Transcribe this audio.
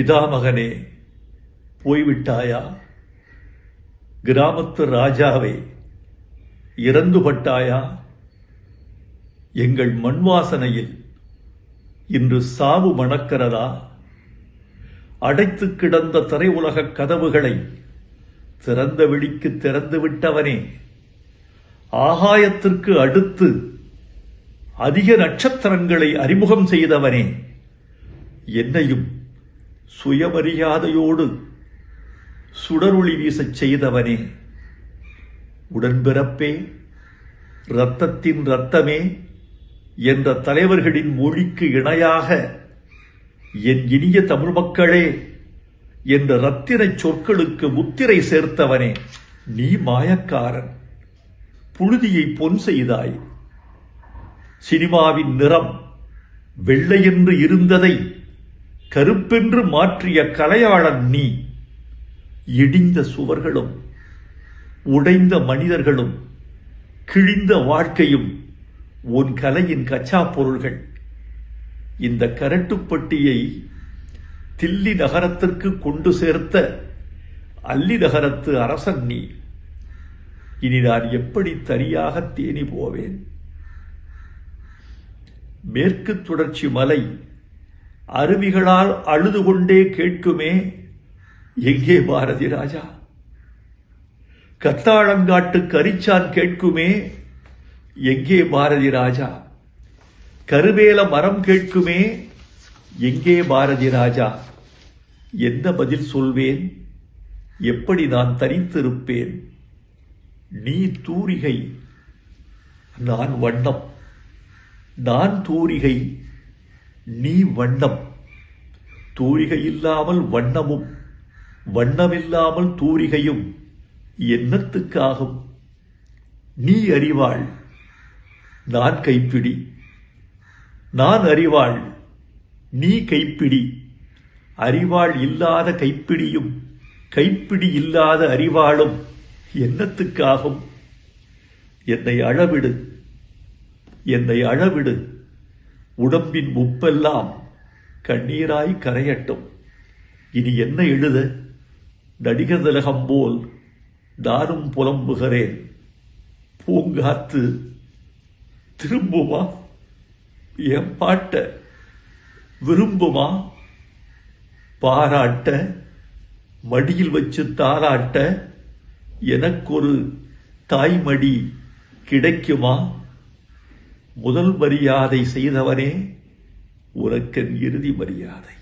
பிதாமகனே, போய்விட்டாயா? கிராமத்து ராஜாவே, இறந்துபட்டாயா? எங்கள் மண்வாசனையில் இன்று சாவு மணக்கிறதா? அடைத்து கிடந்த திரை உலக கதவுகளை திறந்த வெளிக்கு திறந்து விட்டவனே, ஆகாயத்திற்கு அடுத்து அதிக நட்சத்திரங்களை அறிமுகம் செய்தவனே, என்னையும் சுயமரியாதையோடு சுடரொளி வீசச் செய்தவனே, உடன்பிறப்பே, இரத்தத்தின் இரத்தமே என்ற தலைவர்களின் மொழிக்கு இணையாக என் இனிய தமிழ் மக்களே என்ற ரத்தின சொற்களுக்கு முத்திரை சேர்த்தவனே, நீ மாயக்காரன். புழுதியை பொன் செய்தாய். சினிமாவின் நிறம் வெள்ளையென்று இருந்ததை கருப்பென்று மாற்றிய கலையாளன் நீ. இடிந்த சுவர்களும் உடைந்த மனிதர்களும் கிழிந்த வாழ்க்கையும் உன் கலையின் கச்சா பொருள்கள். இந்த கரட்டுப்பட்டியை தில்லி நகரத்திற்கு கொண்டு சேர்த்த அல்லி நகரத்து அரசன் நீ. இனி நான் எப்படி தனியாக தேனி போவேன்? மேற்கு தொடர்ச்சி மலை அருவிகளால் அழுது கொண்டே கேட்குமே, எங்கே பாரதி ராஜா? கத்தாழங்காட்டு கரிச்சான் கேட்குமே, எங்கே பாரதி ராஜா? கருவேல மரம் கேட்குமே, எங்கே பாரதி ராஜா? என்ன பதில் சொல்வேன்? எப்படி நான் தனித்திருப்பேன்? நீ தூரிகை, நான் வண்ணம். நான் தூரிகை, நீ வண்ணம். தூரிகை இல்லாமல் வண்ணமும், வண்ணமில்லாமல் தூரிகையும் என்னத்துக்காகும்? நீ அறிவாள், நான் கைப்பிடி. நான் அறிவாள், நீ கைப்பிடி. அறிவாள் இல்லாத கைப்பிடியும் கைப்பிடி இல்லாத அறிவாளும் என்னத்துக்காகும்? என்னை அழவிடு, என்னை அழவிடு. உடம்பின் உப்பெல்லாம் கண்ணீராய் கரையட்டும். இனி என்ன எழுத? நடிகர் திலகம் போல் நானும் புலம்புகிறேன். பூங்காத்து திரும்புமா? என் பாட்ட விரும்புமா? பாராட்ட, மடியில் வச்சு தாராட்ட எனக்கொரு தாய்மடி கிடைக்குமா? முதல் மரியாதை செய்தவனே, உனக்கென் இறுதி மரியாதை.